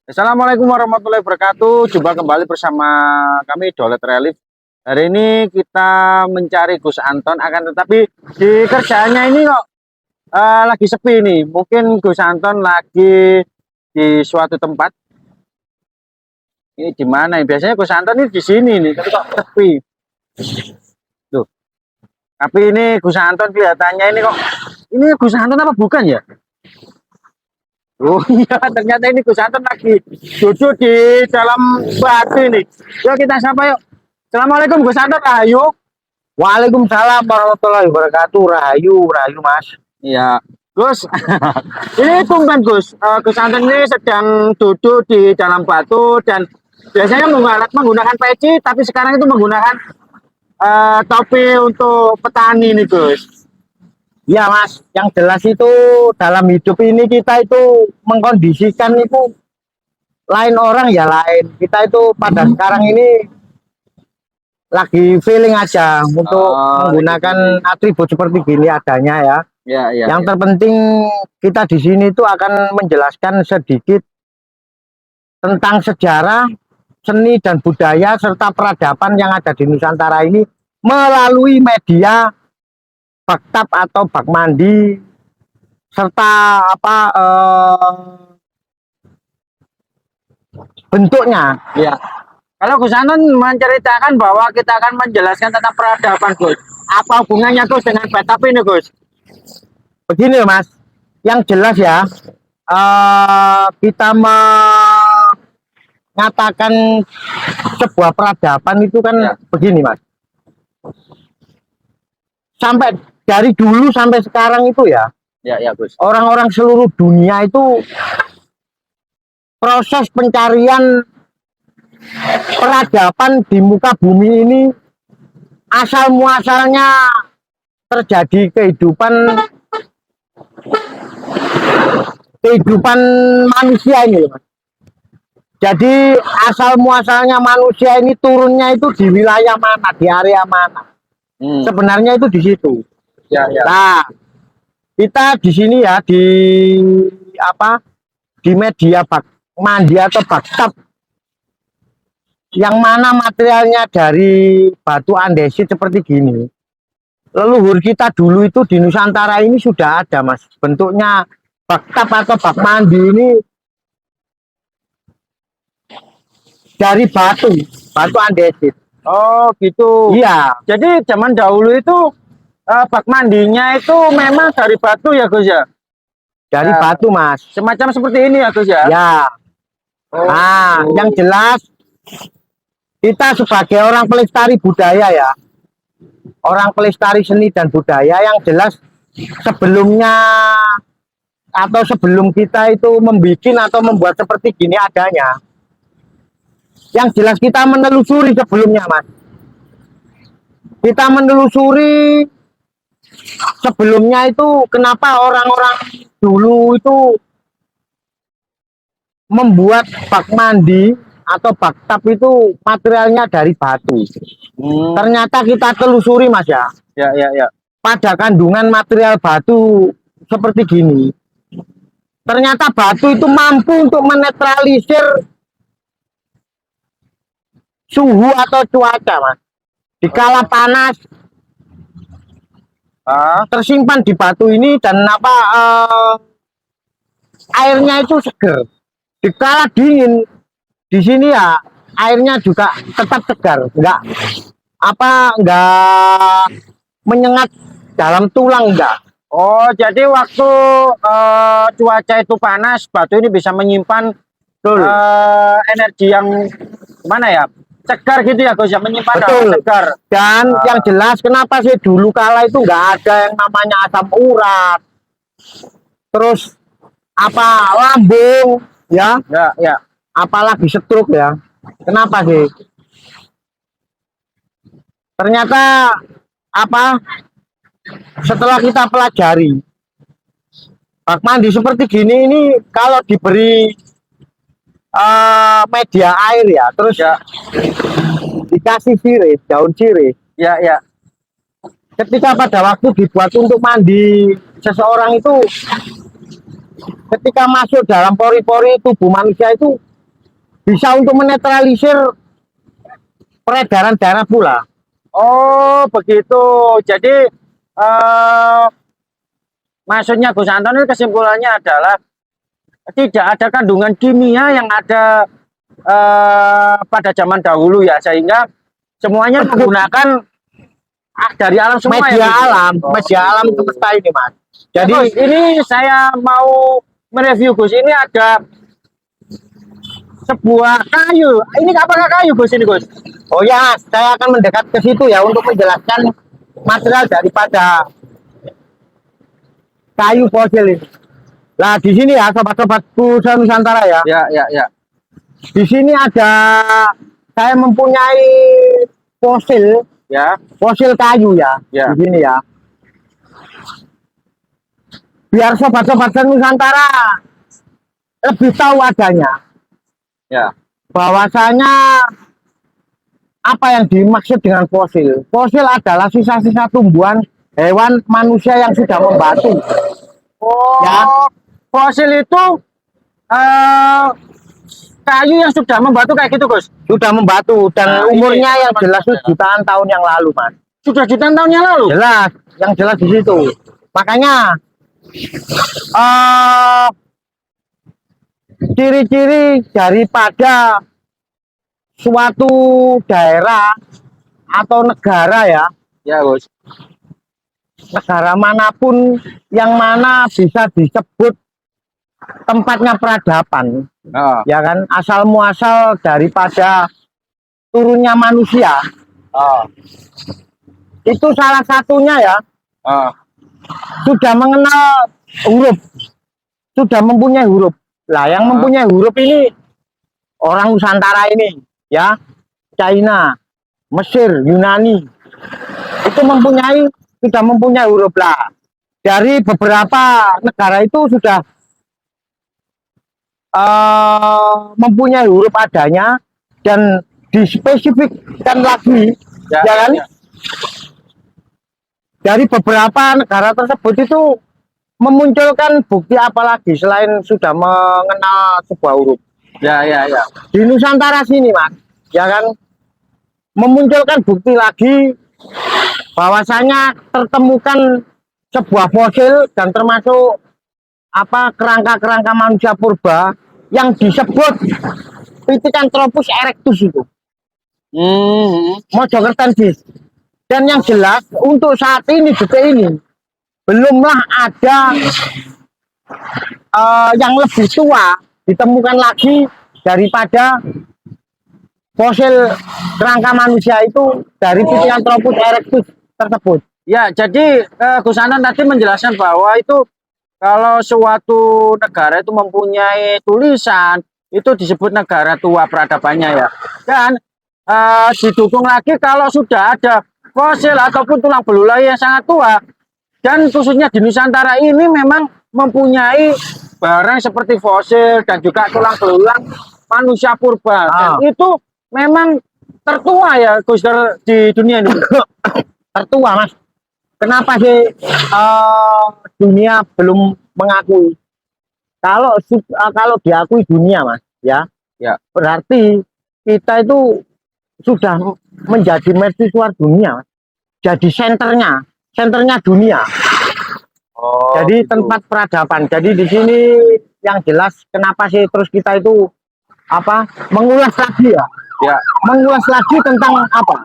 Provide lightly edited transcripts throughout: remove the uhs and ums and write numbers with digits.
Assalamualaikum warahmatullahi wabarakatuh. Jumpa kembali bersama kami Dolet Relief. Hari ini kita mencari Gus Anton, akan tetapi di kerjaannya ini kok lagi sepi nih. Mungkin Gus Anton lagi di suatu tempat. Ini di mana ya? Biasanya Gus Anton ini di sini nih, tapi kok sepi. Tuh. Tapi ini Gus Anton kelihatannya ini kok ini Gus Anton apa bukan ya? Oh iya, ternyata ini Gus Anton lagi duduk di dalam batu ini. Yuk kita sapa yuk. Assalamualaikum Gus Anton, Rahayu. Waalaikumsalam warahmatullahi wabarakatuh. Rahayu, Rahayu Mas. Iya, Gus. Ini tumben Gus. Gus Anton ini sedang duduk di dalam batu dan biasanya menggunakan peci, tapi sekarang itu menggunakan topi untuk petani nih Gus. Ya Mas, yang jelas itu dalam hidup ini kita itu mengkondisikan itu lain orang ya lain. Kita itu pada sekarang ini lagi feeling aja untuk menggunakan atribut seperti gini adanya ya. Ya, yang terpenting kita di sini itu akan menjelaskan sedikit tentang sejarah, seni dan budaya serta peradaban yang ada di Nusantara ini melalui media baktap atau bak mandi serta bentuknya. Ya. Kalau Gus Anton menceritakan bahwa kita akan menjelaskan tentang peradaban Gus, apa hubungannya Gus dengan baktap ini Gus? Begini Mas, yang jelas ya, kita mengatakan sebuah peradaban itu kan begini Mas, sampai dari dulu sampai sekarang itu ya Gus, orang-orang seluruh dunia itu proses pencarian peradaban di muka bumi ini asal muasalnya terjadi kehidupan manusia ini Mas. Jadi asal muasalnya manusia ini turunnya itu di wilayah mana, di area mana. Sebenarnya itu di situ. Nah, kita di sini ya di media bak mandi atau baktap yang mana materialnya dari batu andesit seperti gini. Leluhur kita dulu itu di Nusantara ini sudah ada Mas. Bentuknya baktap atau bak mandi ini dari batu andesit. Oh gitu. Iya. Jadi zaman dahulu itu bak mandinya itu memang dari batu ya Gus ya? Dari batu Mas. Semacam seperti ini ya Gus ya? Ya. Oh, nah, yang jelas kita sebagai orang pelestari budaya ya, orang pelestari seni dan budaya, yang jelas sebelumnya atau sebelum kita itu membuat seperti gini adanya, yang jelas kita menelusuri sebelumnya Mas. Kita menelusuri sebelumnya itu kenapa orang-orang dulu itu membuat bak mandi atau baktap itu materialnya dari batu. Ternyata kita telusuri Mas ya. Ya. Pada kandungan material batu seperti gini, ternyata batu itu mampu untuk menetralisir suhu atau cuaca Mas. Dikala panas tersimpan di batu ini dan airnya itu seger. Dikala dingin di sini ya airnya juga tetap segar, enggak menyengat dalam tulang enggak. Oh, jadi waktu cuaca itu panas, batu ini bisa menyimpan energi yang mana ya? Segar gitu ya Gus ya, menyimpan segar. Dan yang jelas kenapa sih dulu kala itu enggak ada yang namanya asam urat. Terus lambung ya. Apalagi stroke ya. Kenapa sih? Ternyata setelah kita pelajari bak mandi seperti gini ini kalau diberi media air ya, terus dikasih sirih, daun sirih ya. Ketika pada waktu dibuat untuk mandi seseorang itu, ketika masuk dalam pori-pori tubuh manusia itu bisa untuk menetralisir peredaran darah pula. Oh, begitu. Jadi maksudnya Gus Anton ini kesimpulannya adalah tidak ada kandungan kimia yang ada pada zaman dahulu ya, sehingga semuanya menggunakan dari alam semua Media ya, Gus? alam, Oh, media alam gitu. semesta ini, Mas. Ya, Jadi Gus, ini saya mau mereview Gus. Ini ada sebuah kayu. Ini apakah kayu Gus ini Gus? oh ya, saya akan mendekat ke situ ya untuk menjelaskan material daripada kayu fosil ini. Nah, di sini ya, sobat-sobatku Nusantara ya. Ya, ya, ya. Di sini ada saya mempunyai fosil, Ya, fosil kayu ya. Ya. Di sini ya. Biar sobat-sobat Nusantara lebih tahu adanya ya. bahwasanya apa yang dimaksud dengan fosil. Fosil adalah sisa-sisa tumbuhan, hewan, manusia yang sudah membatu. Oh, Ya. fosil itu eh kayu yang sudah membatu kayak gitu Gus. Sudah membatu dan Nah, ini umurnya yang teman-teman jelas sejarah. jutaan tahun yang lalu, Mas. Sudah jutaan tahun yang lalu. Jelas, yang jelas di situ. Makanya eh ciri-ciri daripada suatu daerah atau negara ya, Ya, Gus. negara manapun yang mana bisa disebut tempatnya peradaban, Oh, ya kan, asal muasal daripada turunnya manusia, oh, itu salah satunya ya, oh. sudah mengenal huruf, sudah mempunyai huruf. Lah yang mempunyai huruf ini orang Nusantara ini ya, China, Mesir, Yunani, itu sudah mempunyai huruf. Lah dari beberapa negara itu sudah mempunyai huruf adanya dan dispesifikkan lagi, ya kan, Ya. dari beberapa negara tersebut itu memunculkan bukti apalagi selain sudah mengenal sebuah huruf. Ya, ya, ya. Di Nusantara sini, Mas, ya kan, memunculkan bukti lagi bahwasanya tertemukan sebuah fosil dan termasuk apa kerangka-kerangka manusia purba yang disebut Pithecanthropus erectus itu. Mojokertan, dan yang jelas untuk saat ini detik ini belumlah ada yang lebih tua ditemukan lagi daripada fosil kerangka manusia itu dari Pithecanthropus erectus tersebut. Ya, jadi Gus Anton tadi menjelaskan bahwa itu kalau suatu negara itu mempunyai tulisan, itu disebut negara tua peradabannya ya. Dan didukung lagi kalau sudah ada fosil ataupun tulang belulang yang sangat tua, dan khususnya di Nusantara ini memang mempunyai barang seperti fosil dan juga tulang belulang manusia purba. Dan itu memang tertua ya Gus di dunia ini. Tertua, Mas. Kenapa sih dunia belum mengakui? Kalau diakui dunia, Mas, ya, Ya. berarti kita itu sudah menjadi mercusuar dunia, Mas. Jadi senternya dunia. Oh, Jadi gitu. tempat peradaban. Jadi di sini yang jelas kenapa sih terus kita itu apa mengulas lagi ya? Ya. Mengulas lagi tentang apa?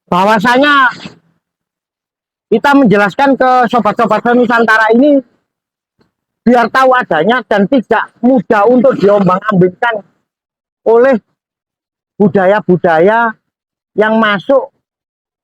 Bahwasanya kita menjelaskan ke sobat-sobat Nusantara ini biar tahu adanya dan tidak mudah untuk diombang-ambingkan oleh budaya-budaya yang masuk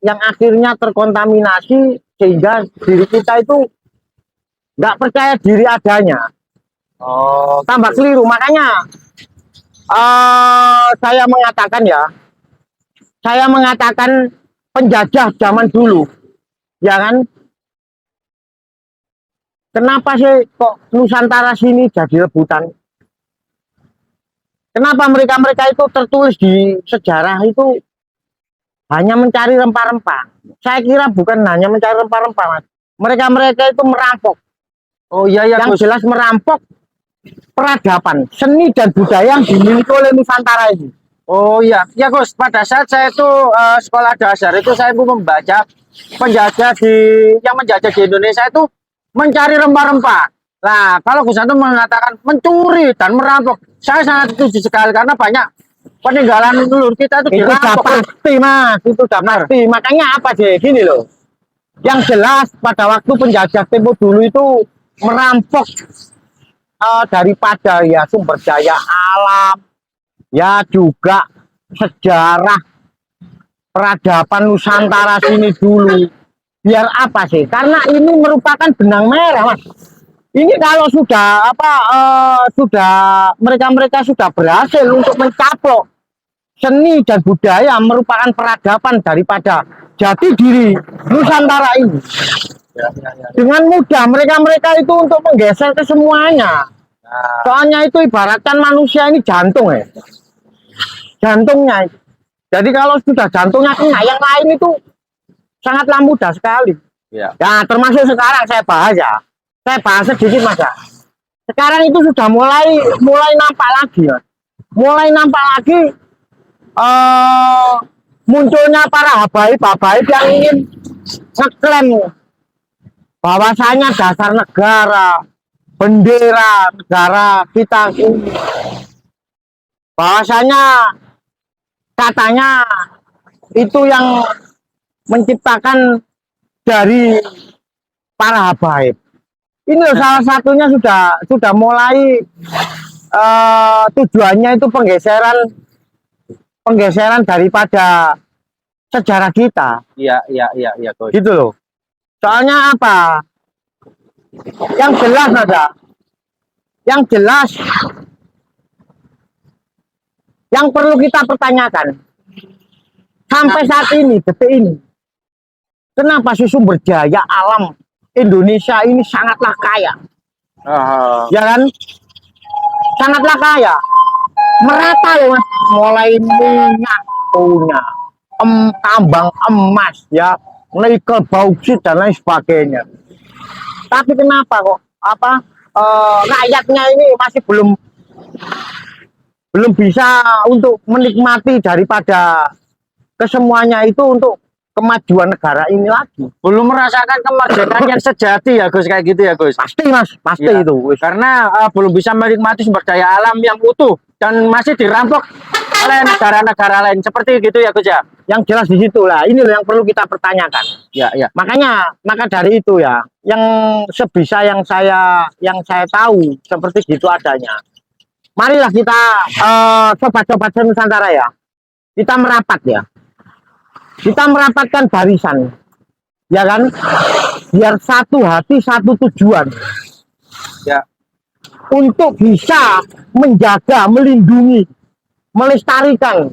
yang akhirnya terkontaminasi sehingga diri kita itu nggak percaya diri adanya. Oh, Tambah keliru. Makanya saya mengatakan penjajah zaman dulu, ya kan, kenapa sih kok Nusantara sini jadi rebutan? Kenapa mereka itu tertulis di sejarah itu hanya mencari rempah-rempah? Saya kira bukan hanya mencari rempah-rempah, Mas. mereka itu merampok. Oh iya ya Yang Gus. jelas merampok peradaban, seni dan budaya yang dimiliki oleh Nusantara ini. Oh iya, ya Gus. Pada saat saya itu sekolah dasar itu saya pun membaca penjajah yang menjajah di Indonesia itu mencari rempah-rempah. Nah, kalau Gus Anton mengatakan mencuri dan merampok, saya sangat setuju sekali karena banyak peninggalan leluhur kita itu Itu udah dirampok. pasti mas, itu udah Benar. pasti. Makanya apa sih gini loh, yang jelas pada waktu penjajah tempo dulu itu merampok daripada ya sumber daya alam, ya juga sejarah peradaban Nusantara sini dulu. Biar apa sih? Karena ini merupakan benang merah mas. Ini kalau sudah sudah mereka sudah berhasil untuk mencaplok seni dan budaya merupakan peradaban daripada jati diri Nusantara ini. Dengan mudah mereka itu untuk menggeser ke semuanya. Soalnya itu ibaratkan manusia ini jantung ya. Jantungnya. Jadi kalau sudah jantungnya kena, yang lain itu sangatlah mudah sekali. Ya. Ya termasuk sekarang saya bahas ya. Saya bahas sedikit mas ya. Sekarang itu sudah mulai nampak lagi ya. Mulai nampak lagi munculnya para habaib yang ingin ngeklaim bahwasanya dasar negara, bendera negara kita ini, bahwasanya katanya itu yang menciptakan dari para habaib. Ini loh, salah satunya sudah mulai tujuannya itu penggeseran daripada sejarah kita. Iya, Gus. Gitu loh. Soalnya apa? Yang jelas ada. Yang jelas yang perlu kita pertanyakan sampai saat ini, detik ini, kenapa sih sumber daya alam Indonesia ini sangatlah kaya? Ya kan? Sangatlah kaya. Merata loh mas, mulai minyak punya, tambang emas ya, nikel, bauksit dan lain sebagainya. Tapi kenapa kok rakyatnya ini masih belum bisa untuk menikmati daripada kesemuanya itu untuk kemajuan negara ini lagi. Belum merasakan kemerdekaan yang sejati ya Gus, kayak gitu ya Gus. Pasti mas, pasti Ya, itu. karena belum bisa menikmati sumber daya alam yang utuh dan masih dirampok oleh negara-negara lain seperti gitu ya Gus ya. Yang jelas di situ lah, ini loh yang perlu kita pertanyakan. Ya. Maka dari itu ya, yang sebisa yang saya tahu seperti gitu adanya. Marilah kita sobat-sobat Nusantara ya, kita merapat ya, kita merapatkan barisan, ya kan, biar satu hati satu tujuan. Ya. Untuk bisa menjaga, melindungi, melestarikan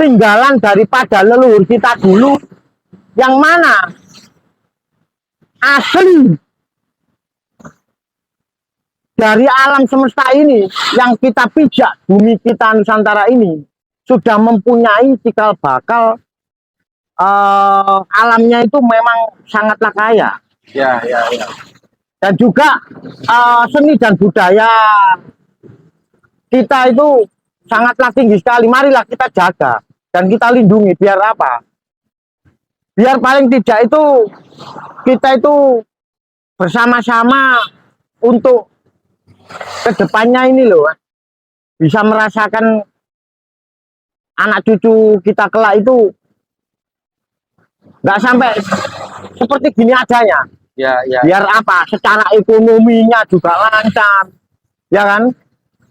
tinggalan daripada leluhur kita dulu, yang mana asli dari alam semesta ini yang kita pijak, bumi kita Nusantara ini sudah mempunyai cikal bakal alamnya itu memang sangatlah kaya. Ya. Dan juga seni dan budaya kita itu sangatlah tinggi sekali. Marilah kita jaga dan kita lindungi. Biar apa? Biar paling tidak itu kita itu bersama-sama untuk kedepannya ini loh, bisa merasakan anak cucu kita kelak itu nggak sampai seperti gini adanya. Ya. Biar apa? Secara ekonominya juga lancar, ya kan?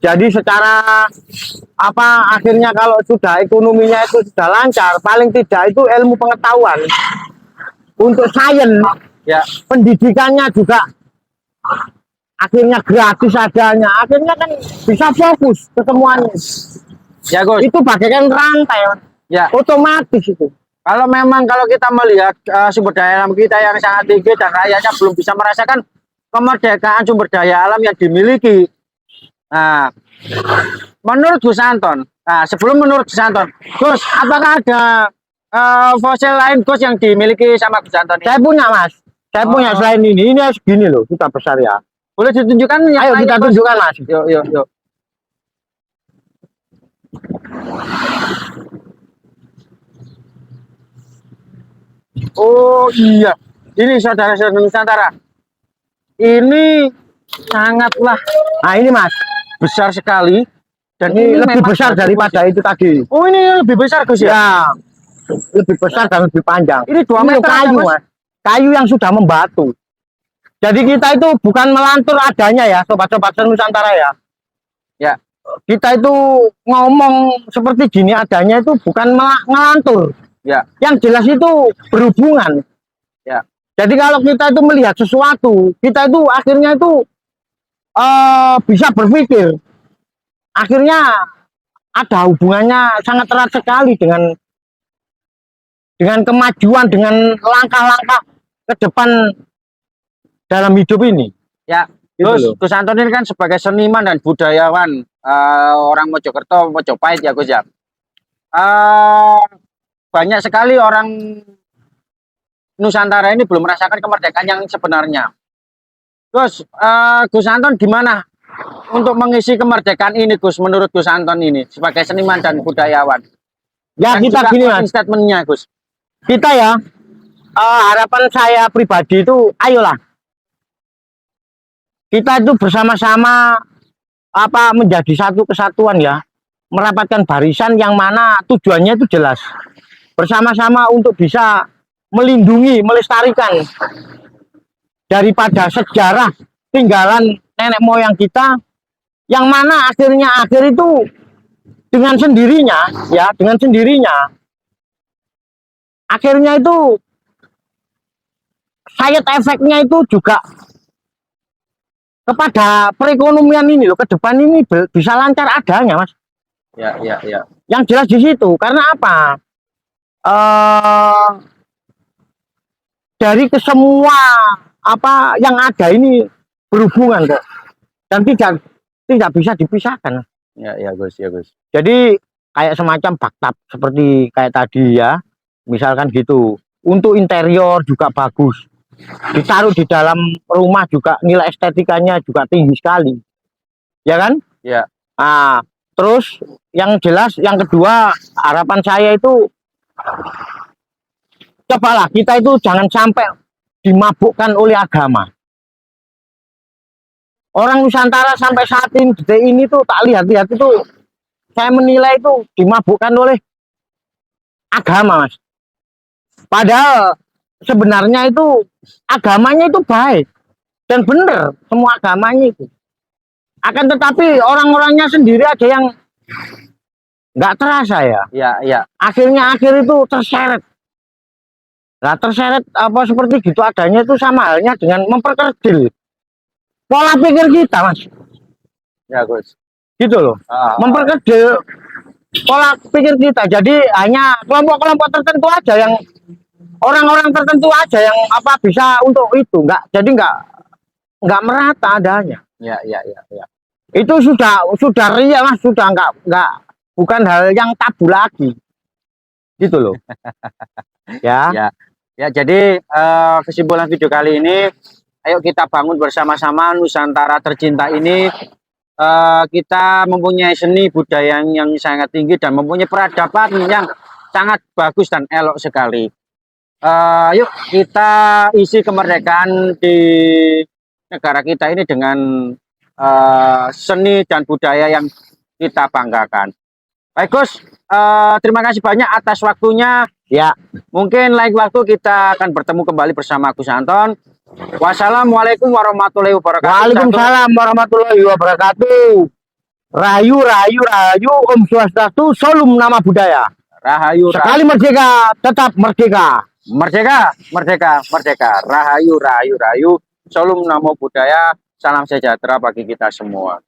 Jadi secara akhirnya kalau sudah ekonominya itu sudah lancar, paling tidak itu ilmu pengetahuan untuk sains, Ya. pendidikannya juga akhirnya gratis adanya, akhirnya kan bisa fokus ke semuanya. Ya Gus. Itu bagaikan rantai, Ya. otomatis itu. Kalau kita melihat sumber daya alam kita yang sangat tinggi dan rakyatnya belum bisa merasakan kemerdekaan sumber daya alam yang dimiliki. Nah, menurut Gus Anton, sebelum menurut Gus Anton, Gus, apakah ada fosil lain Gus yang dimiliki sama Gus Anton ini? Saya punya mas, Saya punya selain ini segini loh, kita besar ya. Boleh ditunjukkan yang Ayo lain, kita Gus? tunjukkan Mas. Yuk, yuk, yuk. Oh iya, ini saudara-saudara Nusantara. Ini sangatlah Nah ini Mas, besar sekali dan ini lebih memang besar bagus, daripada Gus. itu tadi. Oh ini lebih besar Gus ya? Ya, lebih besar dan lebih panjang. Ini 2 Ini meter ada, kayu Mas? Mas, kayu yang sudah membatu. Jadi kita itu bukan melantur adanya ya, sobat-sobat Nusantara ya. Ya, Kita itu ngomong seperti gini adanya itu bukan ngelantur. ya, Yang jelas itu berhubungan. ya, Jadi kalau kita itu melihat sesuatu, kita itu akhirnya itu bisa berpikir. Akhirnya ada hubungannya sangat erat sekali dengan kemajuan, dengan langkah-langkah ke depan dalam hidup ini. ya. Gitu Gus, loh. Gus Anton ini kan sebagai seniman dan budayawan orang Mojokerto, Mojopahit ya Gus ya. Banyak sekali orang Nusantara ini belum merasakan kemerdekaan yang sebenarnya. Gus, Gus Anton gimana untuk mengisi kemerdekaan ini Gus, menurut Gus Anton ini sebagai seniman dan budayawan? Ya Dan kita juga gini closing Mas, statementnya Gus. kita ya harapan saya pribadi itu, ayolah kita itu bersama-sama menjadi satu kesatuan ya, merapatkan barisan yang mana tujuannya itu jelas, bersama-sama untuk bisa melindungi, melestarikan daripada sejarah tinggalan nenek moyang kita, yang mana akhir itu dengan sendirinya ya, dengan sendirinya akhirnya itu side efeknya itu juga kepada perekonomian ini loh, ke depan ini bisa lancar adanya Mas. Ya, ya, ya. Yang jelas di situ karena apa? Dari kesemua yang ada ini berhubungan kok, dan tidak bisa dipisahkan. Ya, ya Gus, ya Gus. Jadi kayak semacam baktap seperti kayak tadi ya, misalkan gitu. Untuk interior juga bagus, ditaruh di dalam rumah juga nilai estetikanya juga tinggi sekali, ya kan? Ya, Nah, terus yang jelas yang kedua harapan saya itu, cobalah kita itu jangan sampai dimabukkan oleh agama. Orang Nusantara sampai saat ini, detik ini tuh tak lihat-lihat itu, saya menilai itu dimabukkan oleh agama Mas. Padahal sebenarnya itu agamanya itu baik dan benar, semua agamanya itu. Akan tetapi orang-orangnya sendiri aja yang nggak terasa ya. ya, ya. Akhirnya itu terseret. Nah, terseret seperti gitu adanya itu sama halnya dengan memperkerdil pola pikir kita Mas. Ya Gus. Gitu loh. Memperkerdil pola pikir kita. Jadi hanya kelompok-kelompok tertentu aja, yang orang-orang tertentu aja yang bisa untuk itu, jadi nggak merata adanya. Ya, ya, ya, ya. Itu sudah ria Mas, sudah nggak bukan hal yang tabu lagi. Gitu loh. Ya. Ya. Ya, jadi kesimpulan video kali ini, ayo kita bangun bersama-sama Nusantara tercinta ini. Kita mempunyai seni budaya yang sangat tinggi dan mempunyai peradaban yang sangat bagus dan elok sekali. Yuk kita isi kemerdekaan di negara kita ini dengan seni dan budaya yang kita banggakan. Baik Gus, terima kasih banyak atas waktunya. Ya, mungkin lain waktu kita akan bertemu kembali bersama Gus Anton. Wassalamualaikum warahmatullahi wabarakatuh. Waalaikumsalam warahmatullahi wabarakatuh. Rahayu, rahayu, rahayu, Om Swastiastu, Salam Nama Budaya. Rahayu, sekali merdeka, tetap merdeka. Merdeka, merdeka, merdeka. Rahayu, rahayu, rahayu. Salam Namo Buddhaya. Salam sejahtera bagi kita semua.